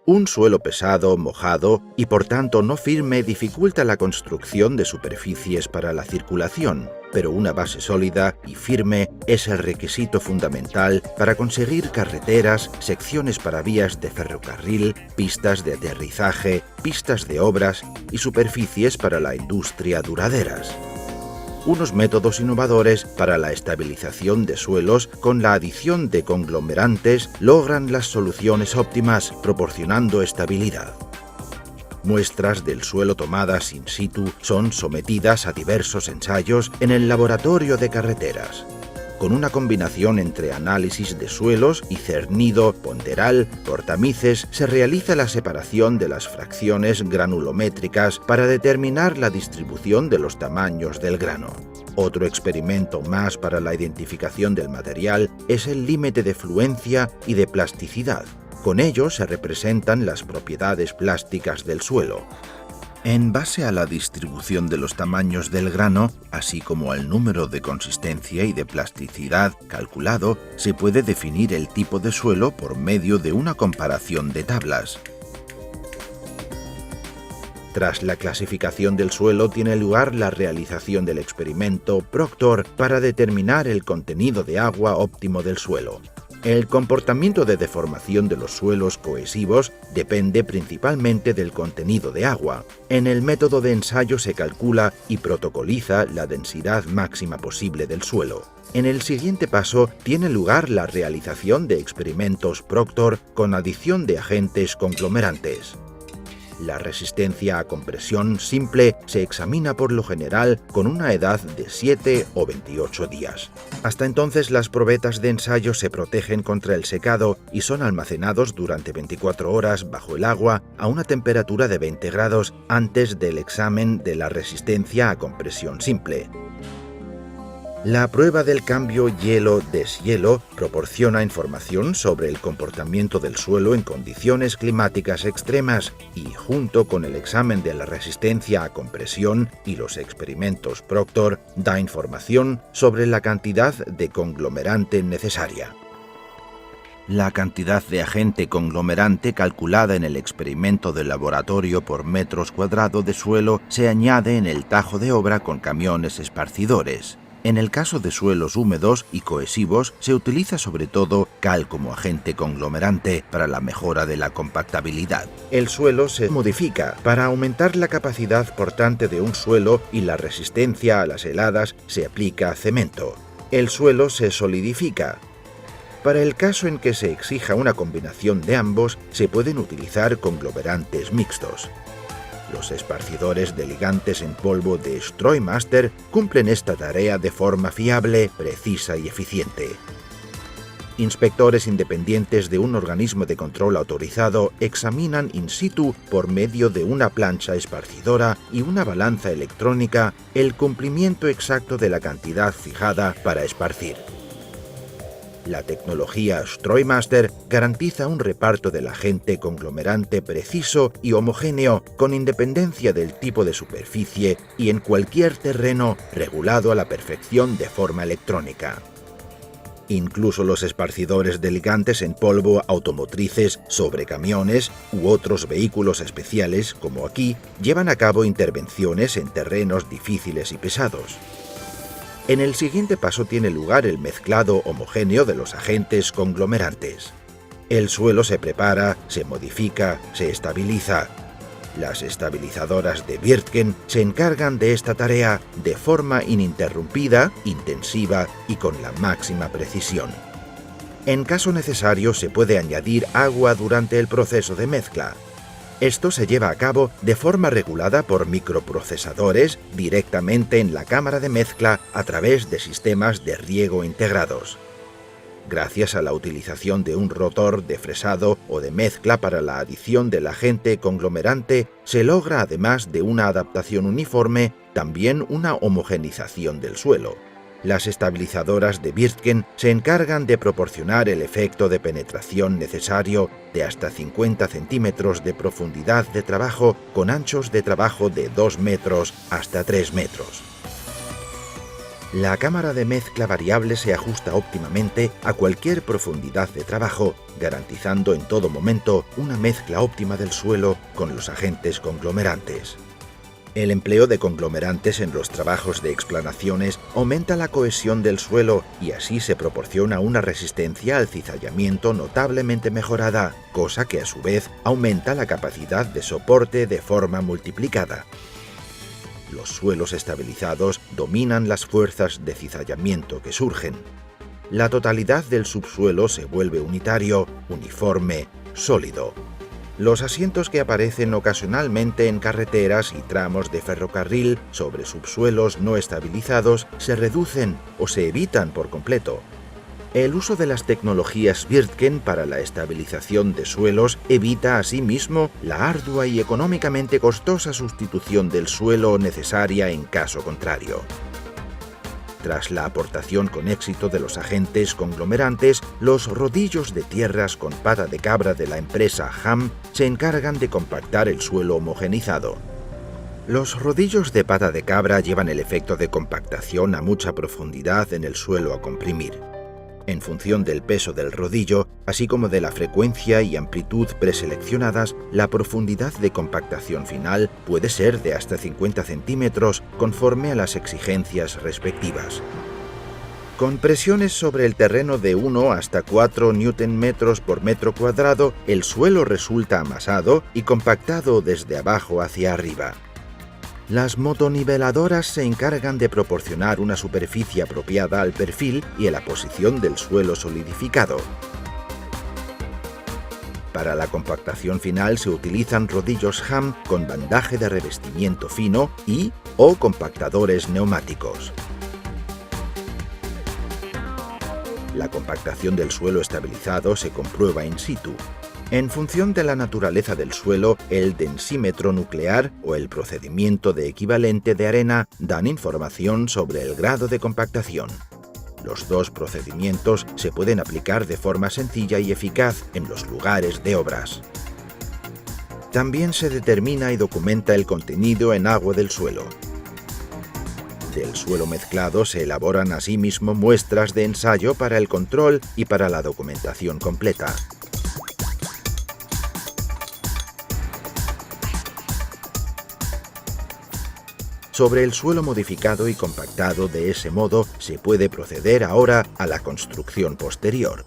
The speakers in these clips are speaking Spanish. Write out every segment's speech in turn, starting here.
Un suelo pesado, mojado y por tanto no firme dificulta la construcción de superficies para la circulación, pero una base sólida y firme es el requisito fundamental para conseguir carreteras, secciones para vías de ferrocarril, pistas de aterrizaje, pistas de obras y superficies para la industria duraderas. Unos métodos innovadores para la estabilización de suelos con la adición de conglomerantes logran las soluciones óptimas proporcionando estabilidad. Muestras del suelo tomadas in situ son sometidas a diversos ensayos en el laboratorio de carreteras. Con una combinación entre análisis de suelos y cernido ponderal por tamices se realiza la separación de las fracciones granulométricas para determinar la distribución de los tamaños del grano. Otro experimento más para la identificación del material es el límite de fluencia y de plasticidad. Con ello se representan las propiedades plásticas del suelo. En base a la distribución de los tamaños del grano, así como al número de consistencia y de plasticidad calculado, se puede definir el tipo de suelo por medio de una comparación de tablas. Tras la clasificación del suelo tiene lugar la realización del experimento Proctor para determinar el contenido de agua óptimo del suelo. El comportamiento de deformación de los suelos cohesivos depende principalmente del contenido de agua. En el método de ensayo se calcula y protocoliza la densidad máxima posible del suelo. En el siguiente paso tiene lugar la realización de experimentos Proctor con adición de agentes conglomerantes. La resistencia a compresión simple se examina por lo general con una edad de 7 o 28 días. Hasta entonces las probetas de ensayo se protegen contra el secado y son almacenados durante 24 horas bajo el agua a una temperatura de 20 grados antes del examen de la resistencia a compresión simple. La prueba del cambio hielo-deshielo proporciona información sobre el comportamiento del suelo en condiciones climáticas extremas y, junto con el examen de la resistencia a compresión y los experimentos Proctor, da información sobre la cantidad de conglomerante necesaria. La cantidad de agente conglomerante calculada en el experimento de laboratorio por metros cuadrados de suelo se añade en el tajo de obra con camiones esparcidores. En el caso de suelos húmedos y cohesivos se utiliza sobre todo cal como agente conglomerante para la mejora de la compactabilidad. El suelo se modifica para aumentar la capacidad portante de un suelo y la resistencia a las heladas se aplica cemento. El suelo se solidifica. Para el caso en que se exija una combinación de ambos, se pueden utilizar conglomerantes mixtos. Los esparcidores de ligantes en polvo de Streumaster cumplen esta tarea de forma fiable, precisa y eficiente. Inspectores independientes de un organismo de control autorizado examinan in situ, por medio de una plancha esparcidora y una balanza electrónica, el cumplimiento exacto de la cantidad fijada para esparcir. La tecnología Streumaster garantiza un reparto del agente conglomerante preciso y homogéneo con independencia del tipo de superficie y en cualquier terreno regulado a la perfección de forma electrónica. Incluso los esparcidores de ligantes en polvo automotrices sobre camiones u otros vehículos especiales, como aquí, llevan a cabo intervenciones en terrenos difíciles y pesados. En el siguiente paso tiene lugar el mezclado homogéneo de los agentes conglomerantes. El suelo se prepara, se modifica, se estabiliza. Las estabilizadoras de Wirtgen se encargan de esta tarea de forma ininterrumpida, intensiva y con la máxima precisión. En caso necesario se puede añadir agua durante el proceso de mezcla. Esto se lleva a cabo de forma regulada por microprocesadores directamente en la cámara de mezcla a través de sistemas de riego integrados. Gracias a la utilización de un rotor de fresado o de mezcla para la adición del agente conglomerante, se logra, además de una adaptación uniforme, también una homogenización del suelo. Las estabilizadoras de Wirtgen se encargan de proporcionar el efecto de penetración necesario de hasta 50 centímetros de profundidad de trabajo con anchos de trabajo de 2 metros hasta 3 metros. La cámara de mezcla variable se ajusta óptimamente a cualquier profundidad de trabajo, garantizando en todo momento una mezcla óptima del suelo con los agentes conglomerantes. El empleo de conglomerantes en los trabajos de explanaciones aumenta la cohesión del suelo y así se proporciona una resistencia al cizallamiento notablemente mejorada, cosa que a su vez aumenta la capacidad de soporte de forma multiplicada. Los suelos estabilizados dominan las fuerzas de cizallamiento que surgen. La totalidad del subsuelo se vuelve unitario, uniforme, sólido. Los asientos que aparecen ocasionalmente en carreteras y tramos de ferrocarril sobre subsuelos no estabilizados se reducen o se evitan por completo. El uso de las tecnologías Wirtgen para la estabilización de suelos evita asimismo la ardua y económicamente costosa sustitución del suelo necesaria en caso contrario. Tras la aportación con éxito de los agentes conglomerantes, los rodillos de tierras con pata de cabra de la empresa Hamm se encargan de compactar el suelo homogenizado. Los rodillos de pata de cabra llevan el efecto de compactación a mucha profundidad en el suelo a comprimir. En función del peso del rodillo, así como de la frecuencia y amplitud preseleccionadas, la profundidad de compactación final puede ser de hasta 50 centímetros conforme a las exigencias respectivas. Con presiones sobre el terreno de 1 hasta 4 Nm por metro cuadrado, el suelo resulta amasado y compactado desde abajo hacia arriba. Las motoniveladoras se encargan de proporcionar una superficie apropiada al perfil y a la posición del suelo solidificado. Para la compactación final se utilizan rodillos Hamm con bandaje de revestimiento fino o compactadores neumáticos. La compactación del suelo estabilizado se comprueba in situ. En función de la naturaleza del suelo, el densímetro nuclear o el procedimiento de equivalente de arena dan información sobre el grado de compactación. Los dos procedimientos se pueden aplicar de forma sencilla y eficaz en los lugares de obras. También se determina y documenta el contenido en agua del suelo. Del suelo mezclado se elaboran asimismo muestras de ensayo para el control y para la documentación completa. Sobre el suelo modificado y compactado de ese modo, se puede proceder ahora a la construcción posterior.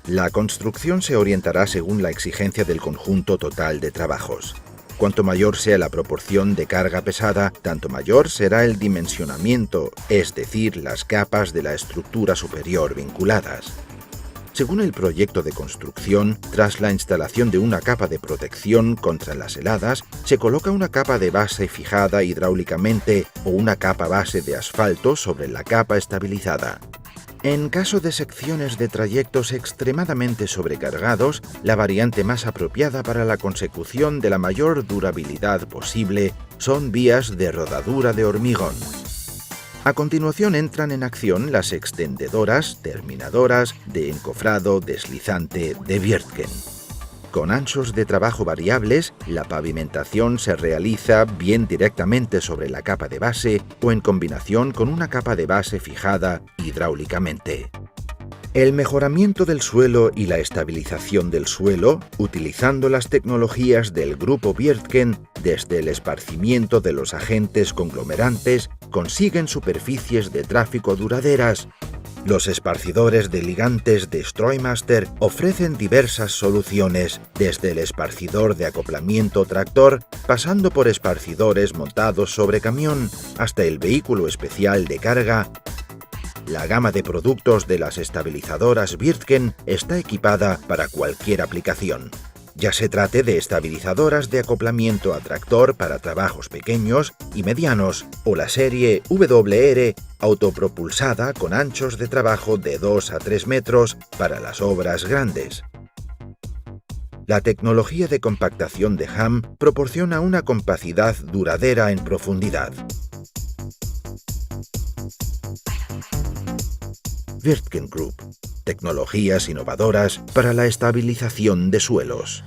La construcción se orientará según la exigencia del conjunto total de trabajos. Cuanto mayor sea la proporción de carga pesada, tanto mayor será el dimensionamiento, es decir, las capas de la estructura superior vinculadas. Según el proyecto de construcción, tras la instalación de una capa de protección contra las heladas, se coloca una capa de base fijada hidráulicamente o una capa base de asfalto sobre la capa estabilizada. En caso de secciones de trayectos extremadamente sobrecargados, la variante más apropiada para la consecución de la mayor durabilidad posible son vías de rodadura de hormigón. A continuación entran en acción las extendedoras terminadoras de encofrado deslizante de Wirtgen. Con anchos de trabajo variables, la pavimentación se realiza bien directamente sobre la capa de base o en combinación con una capa de base fijada hidráulicamente. El mejoramiento del suelo y la estabilización del suelo, utilizando las tecnologías del grupo Wirtgen, desde el esparcimiento de los agentes conglomerantes, consiguen superficies de tráfico duraderas. Los esparcidores de ligantes de Streumaster ofrecen diversas soluciones, desde el esparcidor de acoplamiento tractor, pasando por esparcidores montados sobre camión, hasta el vehículo especial de carga. La gama de productos de las estabilizadoras Wirtgen está equipada para cualquier aplicación. Ya se trate de estabilizadoras de acoplamiento a tractor para trabajos pequeños y medianos, o la serie WR autopropulsada con anchos de trabajo de 2 a 3 metros para las obras grandes. La tecnología de compactación de Hamm proporciona una compacidad duradera en profundidad. Wirtgen Group. Tecnologías innovadoras para la estabilización de suelos.